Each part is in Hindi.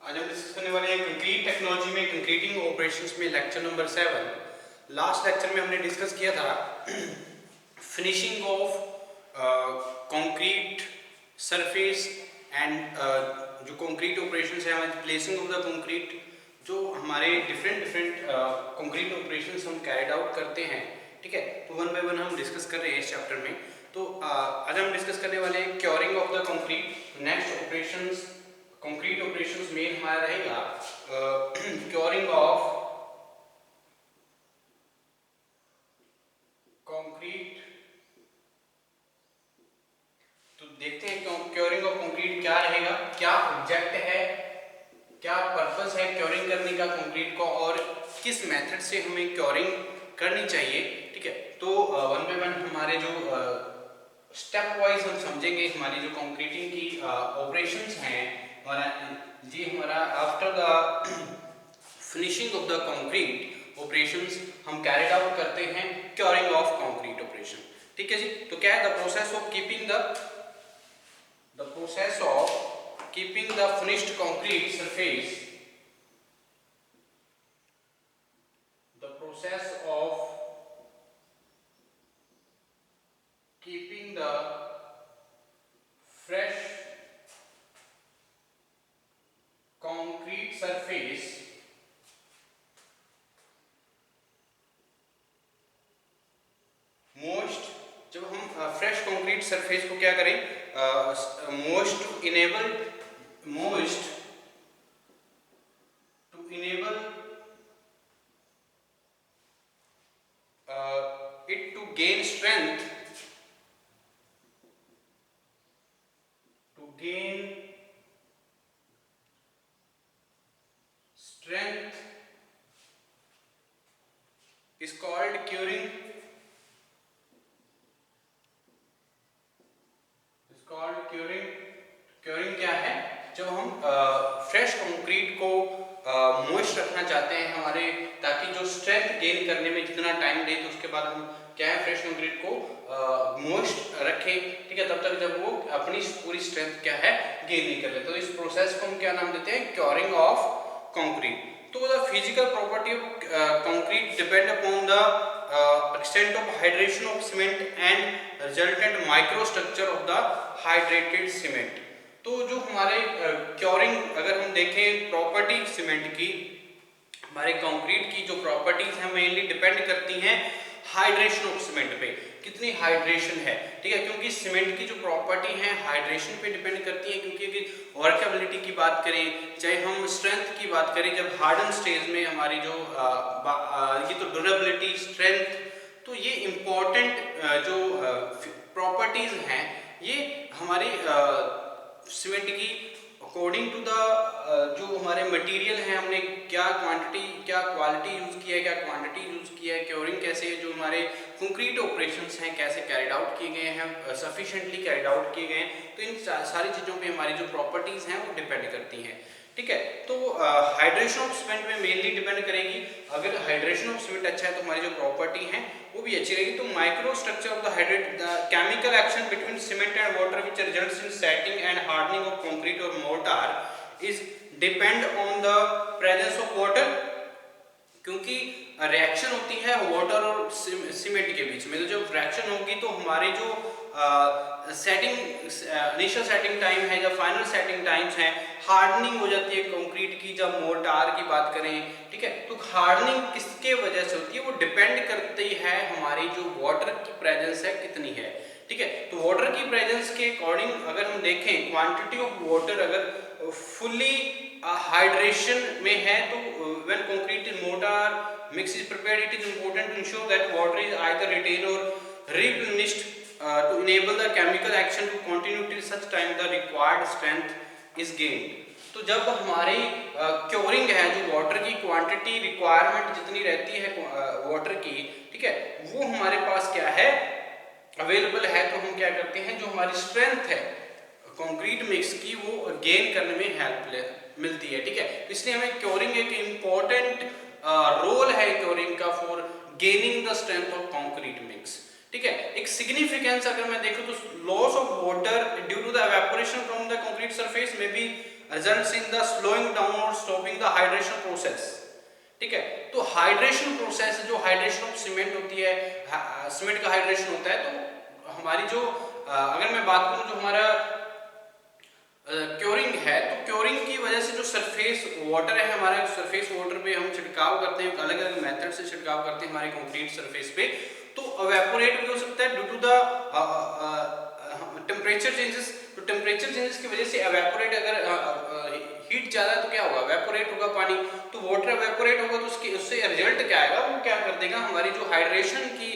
आज हम डिस्कस करने वाले हैं कंक्रीट टेक्नोलॉजी में कंक्रीटिंग ऑपरेशंस में लेक्चर नंबर 7। लास्ट लेक्चर में हमने डिस्कस किया था finishing of concrete surface and जो कंक्रीट ऑपरेशंस है, हमारी प्लेसिंग ऑफ द कंक्रीट, जो हमारे डिफरेंट कंक्रीट ऑपरेशंस हम कैरिड आउट करते हैं। ठीक है, तो वन बाय वन हम डिस्कस कर रहे हैं इस चैप्टर में। तो आज हम डिस्कस करने वाले हैं curing of the concrete. Next operations concrete operations में हमारा रहेगा क्योरिंग ऑफ कंक्रीट। तो देखते हैं क्योरिंग ऑफ कंक्रीट क्या रहेगा, क्या ऑब्जेक्ट है, क्या पर्पस है क्योरिंग करने का कंक्रीट को, और किस मेथड से हमें क्योरिंग करनी चाहिए। ठीक है, तो वन बाय वन हमारे जो स्टेप वाइज हम समझेंगे हमारी जो कंक्रीटिंग की ऑपरेशंस हैं। हमारा after the finishing of the concrete operations हम कैरिड आउट करते हैं क्योरिंग ऑफ कंक्रीट ऑपरेशन। ठीक है जी, तो क्या है the process of keeping the finished concrete surface, the process of keeping the fresh concrete surface moist। जब हम फ्रेश कंक्रीट सरफेस को क्या करें, moist to enable it to gain strength, is called curing, curing क्या है, जब हम फ्रेश कंक्रीट को मॉइस्ट रखना चाहते हैं हमारे, ताकि जो स्ट्रेंथ गेन करने में जितना टाइम ले, तो उसके बाद हम क्या है फ्रेश कंक्रीट को मॉइस्ट रखें। ठीक है, तब तक जब वो अपनी पूरी स्ट्रेंथ क्या है गेन नहीं कर ले, तो इस प्रोसेस को हम क्या नाम देते हैं, क्योरिंग ऑफ कंक्रीट। तो the physical property of concrete depend upon the extent of hydration of cement and resultant microstructure of the hydrated cement। तो जो हमारे क्योरिंग अगर हम देखें प्रॉपर्टी सीमेंट की, हमारे कंक्रीट की जो प्रॉपर्टीज हैं मेनली डिपेंड करती हैं हाइड्रेशन ऑफ सीमेंट पे, कितनी हाइड्रेशन है। ठीक है, क्योंकि सीमेंट की जो प्रॉपर्टी है हाइड्रेशन पे डिपेंड करती है, क्योंकि वर्केबिलिटी की बात करें, चाहे हम स्ट्रेंथ की बात करें, जब हार्डन स्टेज में हमारी जो ये तो ड्यूरेबिलिटी, स्ट्रेंथ, तो ये इम्पोर्टेंट जो प्रॉपर्टीज हैं ये हमारी सीमेंट की अकॉर्डिंग टू द जो हमारे मटेरियल हैं, हमने क्या क्वांटिटी क्या क्वालिटी यूज़ किया है, क्या क्वांटिटी यूज़ किया है, क्योरिंग कैसे है, जो हमारे कंक्रीट ऑपरेशंस हैं कैसे कैरिड आउट किए गए हैं, सफिशिएंटली कैरिड आउट किए गए हैं। तो इन सारी चीज़ों पे हमारी जो प्रॉपर्टीज़ हैं वो डिपेंड करती हैं। ठीक है, तो हाइड्रेशन ऑफ सीमेंट में मेनली डिपेंड करेगी। अगर हाइड्रेशन ऑफ सीमेंट अच्छा है तो हमारी जो प्रॉपर्टी है वो भी अच्छी रहेगी। तो micro structure of the chemical action between cement and water which results in setting and hardening of concrete और mortar is depend on the presence of water, क्योंकि रिएक्शन होती है वाटर और सीमेंट के बीच में। तो जब रिएक्शन होगी तो हमारे जो इनिशियल सेटिंग टाइम है या फाइनल सेटिंग टाइम्स हैं, हार्डनिंग हो जाती है कंक्रीट की। जब मोर्टार की बात करें, ठीक है, तो हार्डनिंग किसके वजह से होती है, वो डिपेंड करती है हमारी जो वाटर की प्रेजेंस है कितनी है। ठीक है, तो वाटर की प्रेजेंस के अकॉर्डिंग अगर हम देखें, क्वांटिटी ऑफ वाटर अगर फुल्ली हाइड्रेशन में है, तो when concrete in mortar mix is prepared, it is important to ensure that water is either retain or replenished to enable the chemical action to continue till such time the required strength is gained। तो जब हमारी क्योरिंग है, जो वाटर की क्वांटिटी रिक्वायरमेंट जितनी रहती है वाटर की, ठीक है, वो हमारे पास क्या है अवेलेबल है, तो हम क्या करते हैं, जो हमारी स्ट्रेंथ है कंक्रीट मिक्स की वो गेन करने में हेल्प मिलती है। ठीक है, इसलिए हमें क्योरिंग एक इम्पॉर्टेंट रोल है क्योरिंग का for gaining the strength of concrete mix. ठीक है, एक सिग्निफिकेंस अगर मैं देखूं तो loss of water due to the evaporation from the concrete surface में भी results in the slowing down or stopping the hydration process. ठीक है, तो हाइड्रेशन प्रोसेस, जो हाइड्रेशन ऑफ सीमेंट होती है, सीमेंट का हाइड्रेशन होता है, तो हमारी जो अगर मैं बात करूं जो हमारा क्योरिंग है, तो क्योरिंग की वजह से जो सरफेस वाटर है, हमारे सरफेस वाटर पे हम छिड़काव करते हैं, अलग अलग मेथड से छिड़काव करते हैं हमारे कंक्रीट सरफेस पे, तो इवेपोरेट भी हो सकता है due to the temperature changes. तो टेम्परेचर चेंजेस की वजह से इवेपोरेट, अगर हीट ज्यादा है तो क्या होगा, इवेपोरेट होगा पानी, तो वाटर इवेपोरेट होगा, तो उससे रिजल्ट क्या आएगा, वो क्या कर देगा, हमारी जो हाइड्रेशन की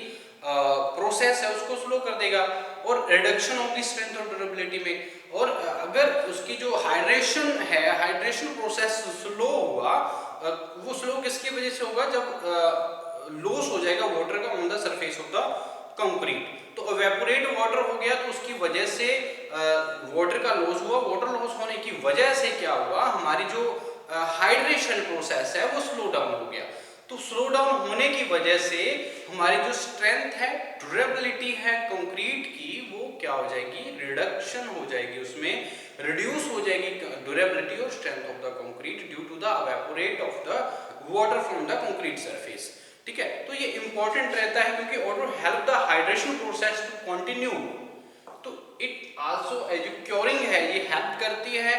प्रोसेस है उसको स्लो कर देगा, और रिडक्शन ऑफ द स्ट्रेंथ और ड्यूरेबिलिटी में। और अगर उसकी जो हाइड्रेशन है, हाइड्रेशन प्रोसेस स्लो हुआ, वो स्लो किसकी वजह से होगा, जब लॉस हो जाएगा वाटर का on the surface of the concrete, तो इवेपोरेट वाटर हो गया, तो उसकी वजह से वाटर का लॉस हुआ। वाटर लॉस होने की वजह से क्या हुआ, हमारी जो हाइड्रेशन प्रोसेस है वो स्लो डाउन हो गया। तो स्लो डाउन होने की वजह से हमारी जो स्ट्रेंथ है, ड्यूरेबिलिटी है कंक्रीट की, वो क्या हो जाएगी, रिडक्शन हो जाएगी, उसमें रिड्यूस हो जाएगी ड्यूरेबिलिटी और strength of the concrete due to the evaporate of the water from the concrete surface. ठीक है, तो ये इंपॉर्टेंट रहता है क्योंकि order help the hydration process to continue. तो इट आल्सो जो क्योरिंग है, ये हेल्प करती है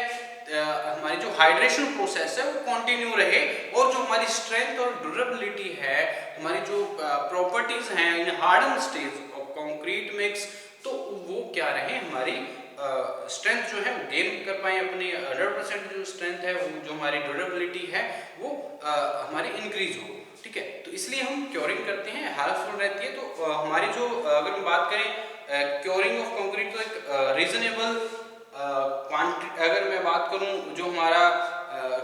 हमारी जो हाइड्रेशन प्रोसेस है वो कंटिन्यू रहे, और जो हमारी स्ट्रेंथ और ड्यूरेबिलिटी है, हमारी जो प्रॉपर्टीज हैं in harden stage of concrete mix, तो वो क्या रहे, हमारी स्ट्रेंथ जो है वो गेन कर पाए, अपनी 100% जो स्ट्रेंथ है, वो जो हमारी ड्यूरेबिलिटी है वो हमारी इंक्रीज हो। ठीक है, तो इसलिए हम क्योरिंग करते हैं, हेल्पफुल रहती है। तो हमारी जो अगर हम बात करें क्योरिंग ऑफ कंक्रीट, तो एक रीजनेबल क्वांटिटी, अगर मैं बात करूं जो हमारा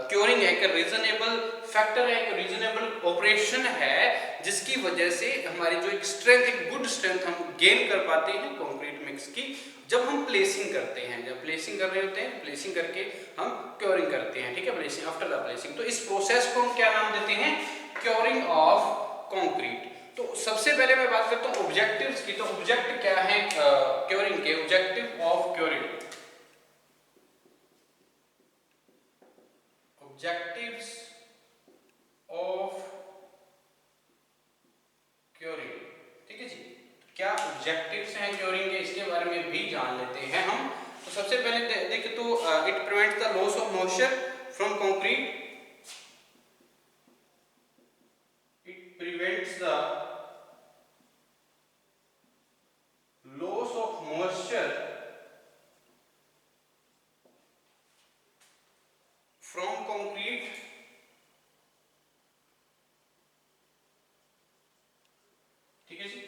क्योरिंग है, एक रीजनेबल फैक्टर है, एक रीजनेबल ऑपरेशन है, जिसकी वजह से हमारी जो एक स्ट्रेंथ, एक गुड स्ट्रेंथ हम गेन कर पाते हैं कंक्रीट मिक्स की, जब हम प्लेसिंग करते हैं, जब प्लेसिंग कर रहे होते हैं, प्लेसिंग करके हम क्योरिंग करते हैं। ठीक है, प्लेसिंग, आफ्टर द प्लेसिंग, तो इस प्रोसेस को हम क्या नाम देते हैं, क्योरिंग ऑफ कंक्रीट। तो सबसे पहले मैं बात करता हूं ऑब्जेक्टिव्स की। तो ऑब्जेक्ट क्या है क्योरिंग के, objective of curing, objectives of curing. ठीक है जी, क्या ऑब्जेक्टिव्स हैं क्योरिंग के, इसके बारे में भी जान लेते हैं हम। तो सबसे पहले देखें तो it prevents the loss of moisture from concrete, it prevents the loss of moisture from concrete, ठीक है जी।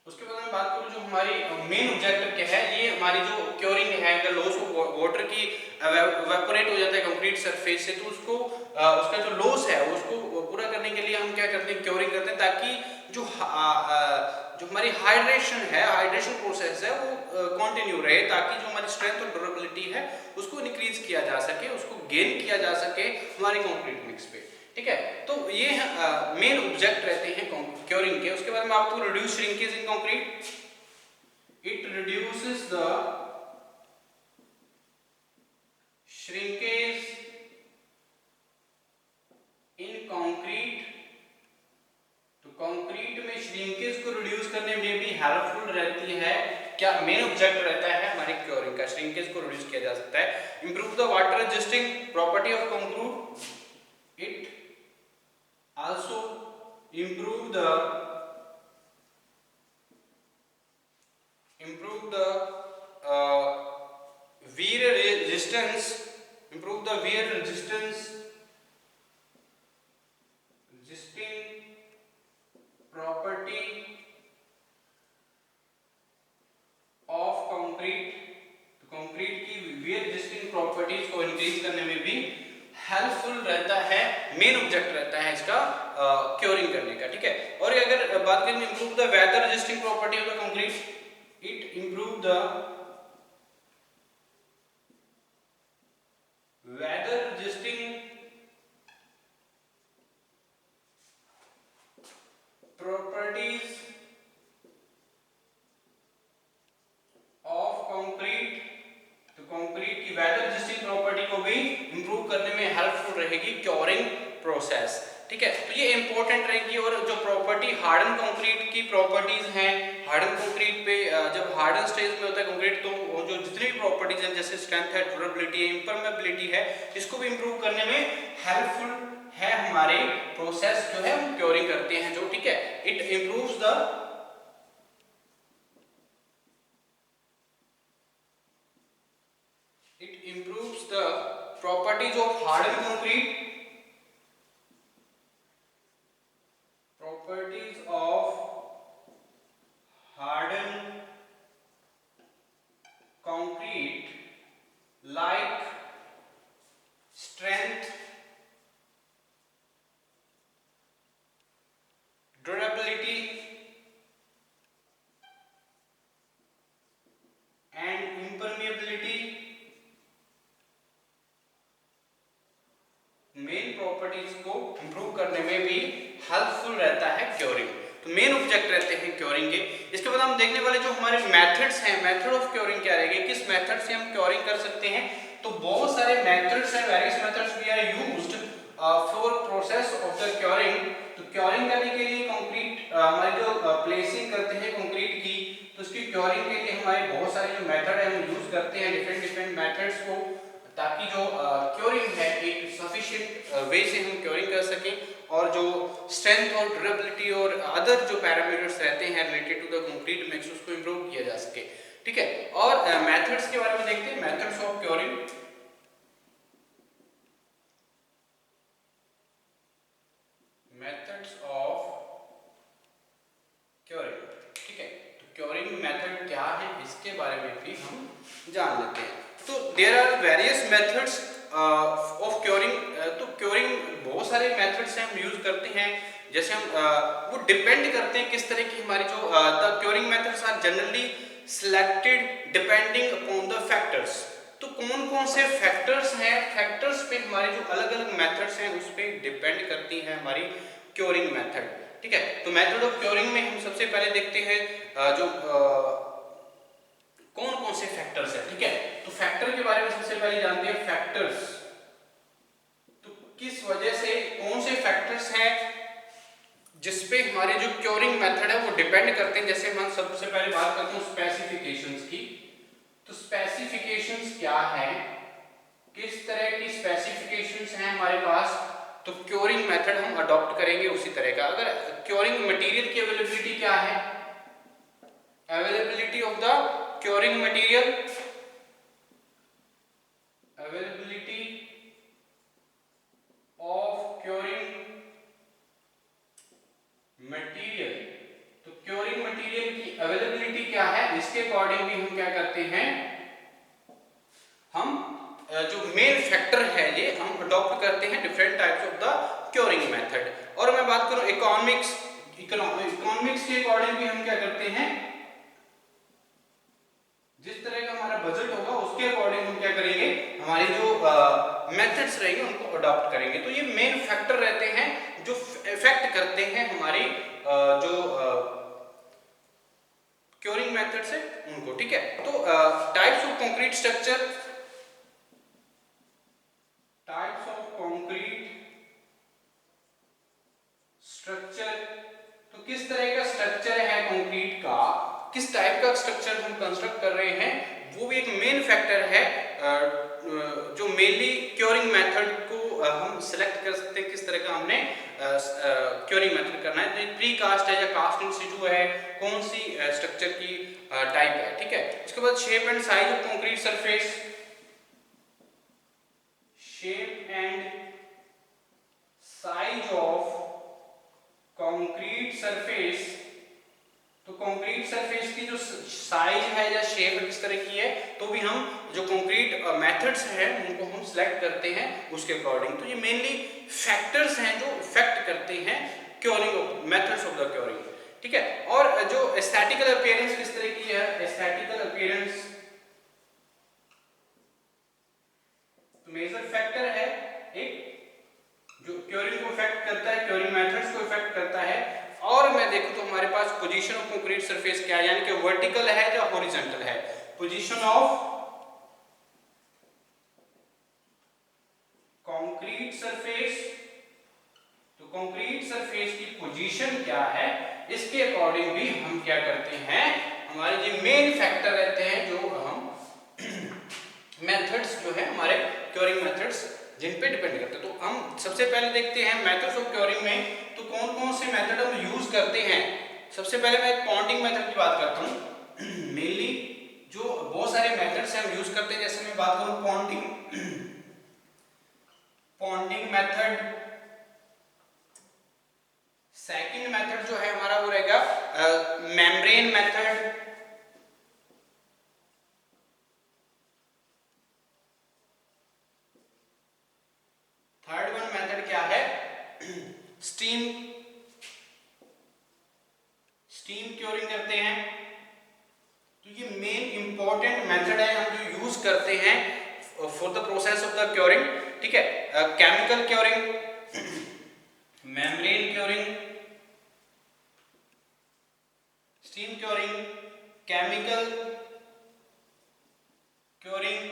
उसके बाद मैं बात करूं जो हमारी मेन ऑब्जेक्टिव क्या है, ये हमारी जो क्योरिंग है, अगर लॉस ऑफ वाटर की इवेपोरेट हो जाता है कंक्रीट सरफेस से, तो उसको उसका जो लॉस है उसको पूरा करने के लिए हम क्या करते हैं, क्योरिंग करते हैं, ताकि जो जो हमारी हाइड्रेशन है, हाइड्रेशन प्रोसेस है, वो कंटिन्यू रहे, ताकि जो हमारी स्ट्रेंथ और ड्यूरेबिलिटी है उसको इंक्रीज किया जा सके, उसको गेन किया जा सके हमारे कंक्रीट मिक्स पे। ठीक है, तो ये मेन ऑब्जेक्ट रहते हैं क्योरिंग के। उसके बाद में आपको reduce shrinkage in concrete, it reduces the shrinkage in concrete. तो कंक्रीट में श्रिंकेज को रिड्यूस करने में भी हेल्पफुल रहती है, क्या मेन ऑब्जेक्ट रहता है हमारे क्योरिंग का, श्रिंकेज को रिड्यूस किया जा सकता है। Improve the water resisting property of concrete, it also improve the wear resistance, improve the wear resistance, resisting property of concrete। तो कंक्रीट की wear resisting properties को इंक्रीज करने में भी हेल्पफुल रहता है, मेन ऑब्जेक्ट रहता है इसका क्योरिंग करने का। ठीक है, और अगर बात करें improve the weather resisting property of the concrete, it improve the weather resisting properties of concrete. तो कंक्रीट की वेदर रेजिस्टिंग प्रॉपर्टी को हेल्पफुल रहेगी क्योरिंग प्रोसेस। ठीक है, तो ये इंपॉर्टेंट रहेगी। और जो प्रॉपर्टी हार्डन कंक्रीट की प्रॉपर्टीज हैं, हार्डन कंक्रीट पे जब हार्डन स्टेज में होता है कंक्रीट, तो जो जितनी भी प्रॉपर्टीज हैं जैसे स्ट्रेंथ है, ड्यूरेबिलिटी है, इम्परमेबिलिटी है, इसको भी इंप्रूव करने में हेल्पफुल है हमारे प्रोसेस जो है हम क्योरिंग करते हैं जो। ठीक है, it improves the properties of harden concrete, properties of hardened concrete like strength, durability and impermeability। Main properties को इंप्रूव करने में भी हेल्पफुल रहता है क्योरिंग। तो मेन ऑब्जेक्ट रहते हैं क्योरिंग के। इसके बाद हम देखने वाले जो हमारे मेथड्स हैं, मेथड ऑफ क्योरिंग क्या रहेंगे, किस मेथड से हम क्योरिंग कर सकते हैं। तो बहुत सारे मेथड्स हैं, various methods we are used for process of the curing. तो क्योरिंग करने के लिए कंक्रीट हमारी जो प्लेसिंग करते हैं कंक्रीट की, तो उसकी क्योरिंग के लिए हमारे बहुत सारे जो मेथड है हम यूज करते हैं डिफरेंट मेथड्स को, ताकि जो क्योरिंग है एक सफिशिएंट वे से हम क्योरिंग कर सकें और जो स्ट्रेंथ और ड्यूरेबिलिटी और अदर जो पैरामीटर्स रहते हैं related to the concrete mix उसको इंप्रूव किया जा सके। ठीक है, और मेथड्स के बारे में देखते हैं, methods of curing. Methods of curing. ठीक है, तो क्योरिंग मेथड क्या है इसके बारे में भी हम जान लेते हैं। तो there are various methods of curing. तो क्योरिंग बहुत सारे मेथड्स हैं हम यूज करते हैं। जैसे हम वो डिपेंड करते हैं किस तरह की हमारी जो the curing methods are generally selected depending upon the factors. तो कौन कौन से फैक्टर्स हैं, फैक्टर्स पे हमारे जो अलग अलग मेथड्स हैं उस पर डिपेंड करती है हमारी क्योरिंग मेथड। ठीक है, तो मेथड ऑफ क्योरिंग में हम सबसे पहले देखते हैं जो कौन कौन से फैक्टर्स है। ठीक है, तो फैक्टर के बारे में सबसे पहले जानते हैं फैक्टर्स। तो किस वजह से कौन से फैक्टर्स हैं जिसपे हमारे जो क्योरिंग मेथड है वो डिपेंड करते हैं। जैसे हम सबसे पहले बात करते हैं स्पेसिफिकेशंस की। तो स्पेसिफिकेशंस क्या है, किस तरह की स्पेसिफिकेशंस हैं हमारे पास, तो क्योरिंग मेथड हम अडॉप्ट करेंगे उसी तरह का। अगर क्योरिंग मटेरियल की अवेलेबिलिटी क्या है, availability of the curing material, availability of curing material. तो क्योरिंग मटेरियल की अवेलेबिलिटी क्या है, इसके अकॉर्डिंग भी हम क्या करते हैं, हम जो मेन फैक्टर है ये हम अडॉप्ट करते हैं different types of the curing method. और मैं बात करूं इकोनॉमिक्स के अकॉर्डिंग भी हम क्या करते हैं, जिस तरह का हमारा बजट होगा उसके अकॉर्डिंग हम क्या करेंगे, हमारी जो मेथड्स रहेंगे उनको अडॉप्ट करेंगे। तो ये मेन फैक्टर रहते हैं जो इफेक्ट करते हैं हमारी जो क्योरिंग मेथड्स है उनको। ठीक है, तो types of concrete structure, types of concrete structure. तो किस तरह का स्ट्रक्चर है कंक्रीट का, किस टाइप का स्ट्रक्चर हम कंस्ट्रक्ट कर रहे हैं, वो भी एक मेन फैक्टर है जो मेनली क्योरिंग मेथड को हम सिलेक्ट कर सकते हैं, किस तरह का हमने क्योरिंग मेथड करना है। प्री कास्ट है या कास्ट इन सिटू है, कौन सी स्ट्रक्चर की टाइप है। ठीक है, उसके बाद shape and size of concrete surface, shape and size of concrete surface. तो कंक्रीट सरफेस की जो साइज है या शेप किस तरह की है, तो भी हम जो कंक्रीट मेथड्स हैं उनको हम सिलेक्ट करते हैं उसके अकॉर्डिंग। तो ये मेनली फैक्टर्स हैं जो इफेक्ट करते हैं curing methods of the curing. ठीक है, और जो एस्थेटिकल अपीयरेंस किस तरह की है, एस्थेटिकल अपीयरेंस मेजर फैक्टर है एक जो क्योरिंग को इफेक्ट करता है, क्योरिंग मेथड्स को इफेक्ट करता है। और मैं देखूं तो हमारे पास पोजीशन ऑफ कंक्रीट सरफेस क्या है, यानी कि वर्टिकल है या हॉरिजॉन्टल है। पोजीशन ऑफ कंक्रीट सरफेस, तो कंक्रीट सरफेस की पोजीशन क्या है इसके अकॉर्डिंग भी हम क्या करते हैं, हमारे जो मेन फैक्टर रहते हैं, जो हम मेथड्स जो है हमारे क्योरिंग मेथड्स जिन पे डिपेंड करते हैं। तो हम सबसे पहले देखते हैं मेथड्स ऑफ क्योरिंग में तो कौन कौन से मेथड हम यूज करते हैं। सबसे पहले मैं पॉन्डिंग मेथड की बात करता हूँ। मेनली जो बहुत सारे मेथड्स हैं हम यूज करते हैं, जैसे मैं बात करूँ पॉन्डिंग मेथड। सेकंड मेथड जो है हमारा वो रहेगा membrane method. Third one method क्या है, स्टीम क्योरिंग करते हैं। तो ये मेन इंपॉर्टेंट मेथड है हम जो यूज करते हैं for the process of the curing, ठीक है। Chemical curing, membrane curing, steam curing, chemical curing,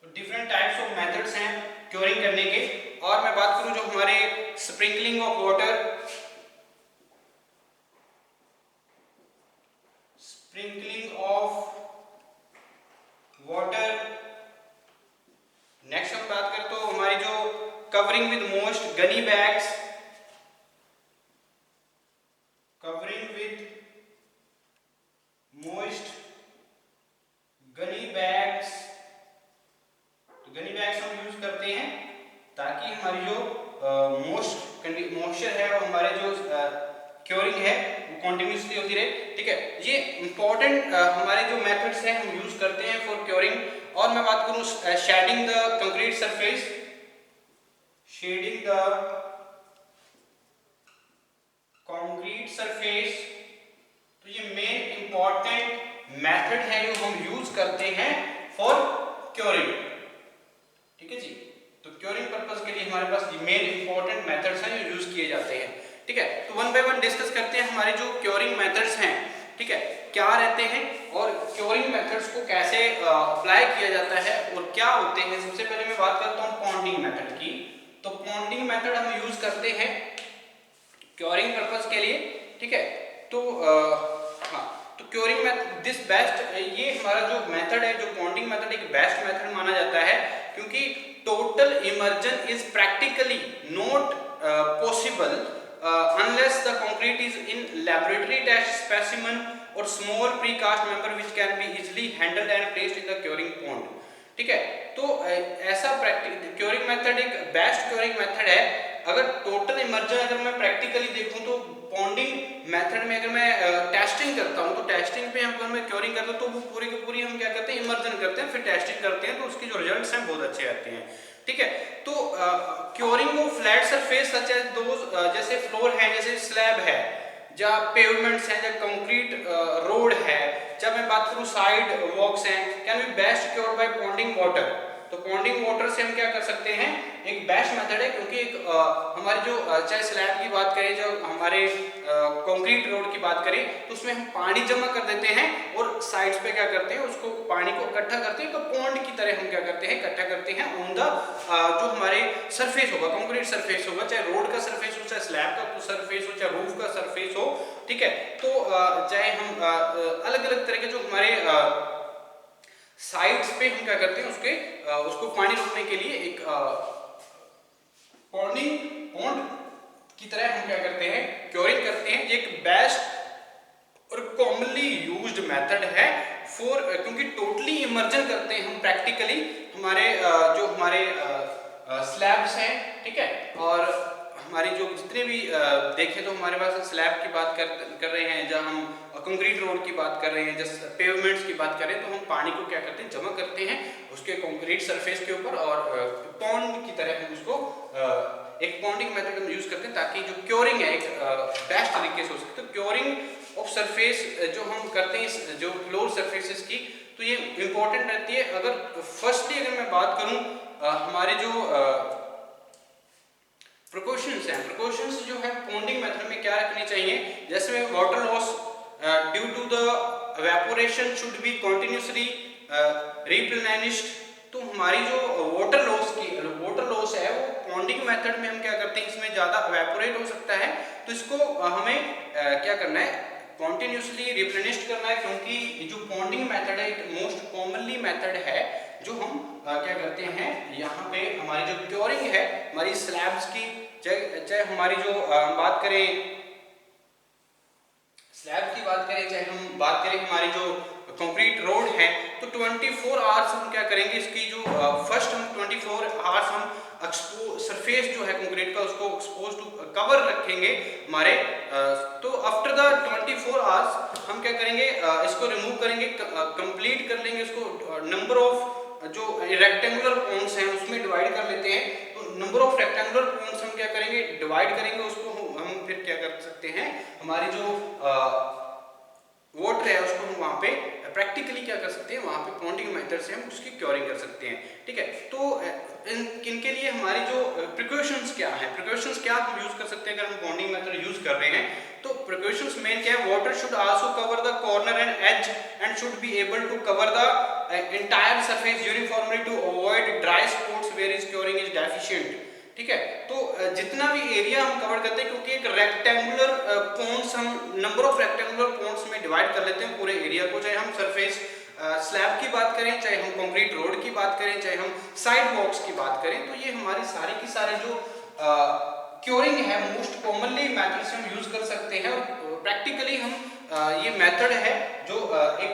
तो डिफरेंट टाइप्स ऑफ मेथड्स हैं क्योरिंग करने के। और मैं बात करूं जो हमारे स्प्रिंकलिंग ऑफ वाटर, नेक्स्ट हम बात करें तो हमारी जो covering with most Ghani bags, covering with most Ghani bags. तो गनी बैग्स हम यूज करते हैं ताकि हमारी जो मॉइस्चर है और हमारे जो क्योरिंग है वो कंटिन्यूअसली होती रहे, ठीक है। ये इंपॉर्टेंट हमारे जो मेथड्स हैं हम यूज करते हैं फॉर क्योरिंग। और मैं बात करूं shedding the concrete surface, shedding the concrete surface, तो ये मेन इंपॉर्टेंट मेथड है जो हम यूज करते हैं फॉर क्योरिंग, ठीक है जी। तो क्योरिंग पर्पस के लिए हमारे पास मेन इंपॉर्टेंट मेथड्स हैं जो यूज किए जाते हैं, ठीक है। तो वन बाय वन डिस्कस करते हैं हमारे जो क्योरिंग मेथड्स हैं, ठीक है, क्या रहते हैं और क्योरिंग मेथड्स को कैसे अप्लाई किया जाता है और क्या होते हैं। सबसे पहले मैं बात करता हूं पॉन्डिंग मेथड की। तो पॉन्डिंग मेथड हम यूज करते हैं क्योरिंग पर्पस के लिए, ठीक है। तो हाँ, तो क्योरिंग मेथड दिस बेस्ट, ये हमारा जो मेथड है, जो पॉन्डिंग मेथड एक बेस्ट मेथड माना जाता है, क्योंकि total immersion is practically not possible unless the concrete is in laboratory test specimen or small precast member which can be easily handled and placed in the curing pond, ठीक है। तो ऐसा क्योरिंग मेथड एक बेस्ट क्योरिंग मेथड है। अगर टोटल इमर्जन अगर मैं प्रैक्टिकली देखूं तो पॉन्डिंग मेथड में अगर मैं टेस्टिंग करता हूं तो टेस्टिंग पे हम मैं क्योरिंग करता हूं तो वो पूरी की पूरी हम क्या करते हैं, इमर्जन करते हैं, फिर टेस्टिंग करते हैं, तो उसके जो रिजल्ट्स हैं बहुत अच्छे आते हैं, ठीक है। तो curing of flat surface such as those, जैसे फ्लोर है, जैसे स्लैब है, जहाँ पेवमेंट्स हैं, जब कंक्रीट रोड है, जब मैं बात करूं साइड वॉक्स हैं, can be best cured by पॉन्डिंग water. तो पॉन्डिंग वाटर से हम क्या कर सकते हैं, एक बेस्ट मेथड है, क्योंकि एक हमारी जो चाहे स्लैब की बात करें, जो हमारे कंक्रीट रोड की बात करें, तो उसमें हम पानी जमा कर देते हैं और साइड्स पे क्या करते हैं, उसको पानी को इकट्ठा करते हैं, तो पॉन्ड की तरह हम क्या करते हैं, इकट्ठा करते हैं ऑन द जो हमारे सरफेस होगा, कंक्रीट सरफेस होगा, चाहे रोड का सरफेस हो, चाहे स्लैब का सरफेस हो, चाहे रूफ का सरफेस हो, ठीक है। तो चाहे हम अलग अलग तरह के जो हमारे साइड्स पे हम क्या करते हैं, उसको पानी रोकने के लिए एक पॉन्ड की तरह हम क्या करते हैं, क्योरिंग करते हैं। ये एक बेस्ट और कॉमनली यूज्ड मेथड है फॉर, क्योंकि टोटली इमर्जन करते हैं हम प्रैक्टिकली हमारे जो हमारे स्लैब्स हैं, ठीक है। और हमारी जो जितने भी देखें तो हमारे पास स्लैब की बात कर रहे हैं, जहाँ हम कंक्रीट रोड की बात कर रहे हैं, जैसे पेवमेंट्स की बात करें, तो हम पानी को क्या करते हैं, जमा करते हैं उसके कंक्रीट सरफेस के ऊपर, और पॉन्ड की तरह हम उसको एक पॉन्डिंग मेथड हम यूज करते हैं, ताकि जो क्योरिंग है एक बेस्ट तरीके से हो सके। तो क्योरिंग ऑफ सरफेस जो हम करते हैं जो फ्लोर सरफेसेस की, तो ये इंपॉर्टेंट रहती है। अगर फर्स्टली अगर मैं बात करूं हमारे जो प्रिकॉशंस हैं, प्रिकॉशंस जो है पॉन्डिंग मेथड में क्या रखनी चाहिए, जैसे water loss due to the evaporation should be continuously replenished. तो हमारी जो वाटर लॉस है मेथड में हम क्या करते हैं, इसमें ज़्यादा इवेपोरेट हो सकता है, तो इसको हमें क्या करना है, कॉन्टिन्यूसली रिप्लेनिश करना है, क्योंकि जो पॉन्डिंग मेथड है एक मोस्ट कॉमनली मेथड है जो हम क्या करते हैं, यहाँ पे हमारी जो क्योरिंग है हमारी स्लैब्स की, चाहे हमारी जो बात करें स्लैब की बात करें, चाहे हम बात करें हमारी जो कंक्रीट रोड है, तो 24 आवर्स हम क्या करेंगे, इसकी जो फर्स्ट हम 24 आवर्स हम सरफेस जो है कंक्रीट का उसको एक्सपोज टू कवर रखेंगे हमारे, तो आफ्टर द 24 आवर्स हम क्या करेंगे, इसको रिमूव करेंगे, कंप्लीट कर लेंगे इसको, नंबर ऑफ जो रेक्टेंगुलर पॉइंट्स हैं उसमें डिवाइड कर लेते हैं, तो नंबर ऑफ रेक्टेंगुलर पॉइंट्स हम क्या करेंगे, डिवाइड करेंगे उसको, हम फिर क्या कर सकते हैं, हमारी जो वाटर है उसको हम वहाँ पे प्रैक्टिकली क्या कर सकते हैं, वहाँ पे पॉन्डिंग मेथड से हम उसकी क्योरिंग कर सकते हैं, ठीक है। तो इनके लिए हमारी जो प्रिकॉशंस क्या है, प्रिकॉशंस क्या हम यूज कर सकते हैं अगर हम पॉन्डिंग मेथड यूज कर रहे हैं, तो प्रिकॉशंस मेन क्या है, water should also cover the corner and edge and should be able to cover the entire surface uniformly to avoid dry spots where is curing is deficient, ठीक है। तो जितना भी एरिया हम कवर करते हैं, क्योंकि एक रेक्टेंगुलर पॉइंट्स हम नंबर ऑफ रेक्टेंगुलर पॉइंट्स में डिवाइड कर लेते हैं पूरे एरिया को, चाहे हम सरफेस स्लैब की बात करें, चाहे हम कंक्रीट रोड की बात करें, चाहे हम साइड वॉक्स की बात करें, तो ये हमारी सारे की सारे जो क्योरिंग है मोस्ट कॉमनली मेथड से हम यूज कर सकते हैं, और प्रैक्टिकली हम ये मेथड है जो एक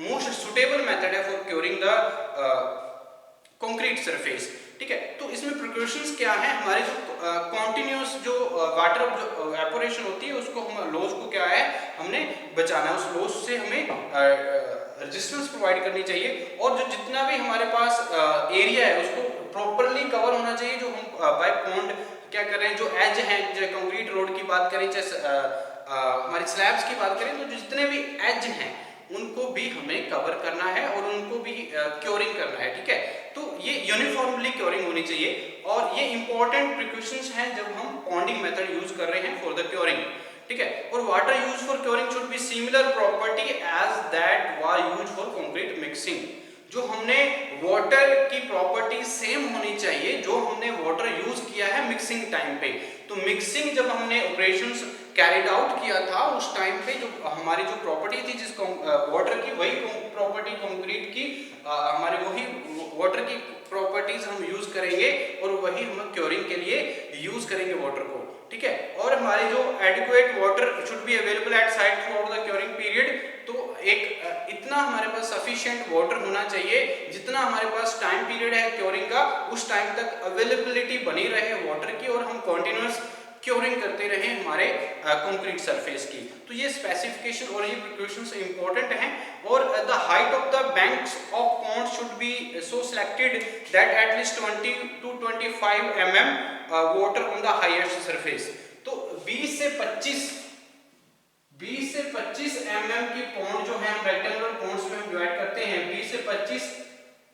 मोस्ट सुटेबल मेथड है for curing the concrete surface, ठीक है। तो इसमें प्रिकॉशंस क्या है, हमारे जो कॉन्टिन्यूस जो वाटर जो एवापोरेशन होती है उसको हम लॉस को क्या है हमने बचाना है, उस लॉस से हमें रेजिस्टेंस प्रोवाइड करनी चाहिए, और जो जितना भी हमारे पास एरिया है उसको प्रॉपरली कवर होना चाहिए, जो हम बाय पॉन्ड क्या कर रहे हैं, जो एज है, चाहे कंक्रीट रोड की बात करें, चाहे हमारी स्लैब्स की बात करें, तो जितने भी एज हैं उनको भी हमें कवर करना है और उनको भी क्योरिंग करना है, ठीक है। तो ये यूनिफॉर्मली क्योरिंग होनी चाहिए, और ये इंपॉर्टेंट प्रिकॉशंस हैं जब हम पॉन्डिंग मेथड यूज कर रहे हैं फॉर द क्योरिंग, ठीक है। और water use for curing should be similar property as that was used for concrete mixing, जो हमने वाटर की प्रॉपर्टी सेम होनी चाहिए जो हमने वाटर यूज किया है मिक्सिंग टाइम पे। तो मिक्सिंग जब हमने ऑपरेशंस कैरिड आउट किया था उस टाइम पे जो हमारी जो प्रॉपर्टी थी जिस वाटर की, वही प्रॉपर्टी कंक्रीट की हमारे वही वाटर की प्रॉपर्टीज हम यूज करेंगे और वही हम क्योरिंग के लिए यूज करेंगे वाटर को, ठीक है। और हमारी जो adequate water should be available at site through out the curing period, तो एक इतना हमारे पास सफिशिएंट वाटर होना चाहिए जितना हमारे पास टाइम पीरियड है क्योरिंग का, उस टाइम तक अवेलेबिलिटी बनी रहे वाटर की और हम कंटिन्यूअस क्योरिंग करते रहे हमारे कंक्रीट सरफेस की। तो ये स्पेसिफिकेशन और ये प्रिकॉशंस इंपॉर्टेंट हैं। और the height of the banks of pond should be so selected that at least 20 to 25 mm water on the highest surface. तो 20 से 25 mm की पॉन्ड जो है हम रेक्टेंगुलर पॉन्ड्स में हम डिवाइड करते हैं, 20 से 25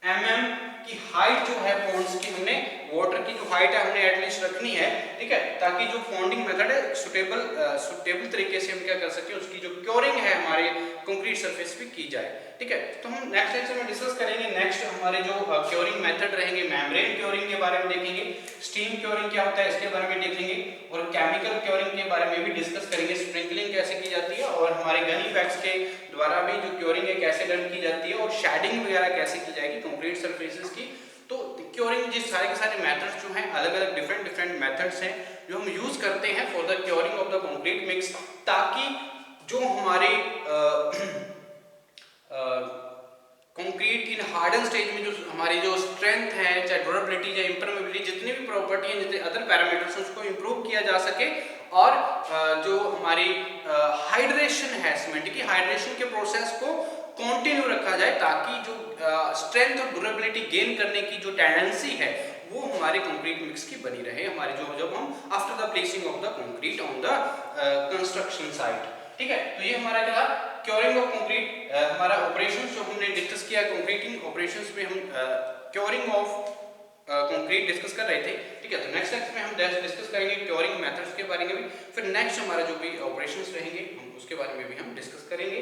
mm की हाइट जो है पॉन्ड्स की, हमने वाटर की जो हाइट है हमने एटलीस्ट रखनी है, ठीक है, ताकि जो पॉन्डिंग मेथड है सुटेबल तरीके से हम क्या कर सकें, उसकी जो क्योरिंग है हमारे कंक्रीट सरफेस पे की जाए, ठीक है। तो हम नेक्स्ट लेक्चर में डिस्कस करेंगे, नेक्स्ट हमारे जो क्योरिंग मेथड रहेंगे, मेम्ब्रेन क्योरिंग के बारे में देखेंगे, स्टीम क्योरिंग क्या होता है इसके बारे में देखेंगे, और केमिकल क्योरिंग के बारे में भी डिस्कस करेंगे, स्प्रिंकलिंग कैसे की जाती है, और हमारे गन इफेक्ट्स के द्वारा भी जो क्योरिंग है कैसे डन की जाती है, और शेडिंग वगैरह कैसे की जाएगी कंक्रीट सरफेसेस की। तो क्योरिंग जिस सारे के सारे मेथड्स जो हैं अलग अलग डिफरेंट मेथड्स हैं जो हम यूज करते हैं for the curing of the concrete mix, ताकि जो हमारे कंक्रीट इन हार्डन स्टेज में जो हमारी जो स्ट्रेंथ है, चाहे ड्यूरेबिलिटी या इम्परमेबिलिटी, जितनी भी प्रॉपर्टी है, जितने अदर पैरामीटर्स उसको इंप्रूव किया जा सके, और जो हमारी हाइड्रेशन है, सीमेंट की हाइड्रेशन के प्रोसेस को कंटिन्यू रखा जाए, ताकि जो स्ट्रेंथ और ड्यूरेबिलिटी गेन करने की जो टेंडेंसी है वो हमारे कंक्रीट मिक्स की बनी रहे हमारे जो जब हम after the placing of the concrete on the construction site, ठीक है। तो ये हमारा क्या क्योरिंग ऑफ कंक्रीट, हमारा ऑपरेशंस जो हमने डिस्कस किया कंक्रीटिंग ऑपरेशंस में हम क्योरिंग ऑफ कंक्रीट डिस्कस कर रहे थे, ठीक है। तो नेक्स्ट लेक्चर में हम डिस्कस करेंगे क्योरिंग मेथड्स के बारे में भी, फिर नेक्स्ट हमारा जो भी ऑपरेशंस रहेंगे हम उसके बारे में भी हम डिस्कस करेंगे।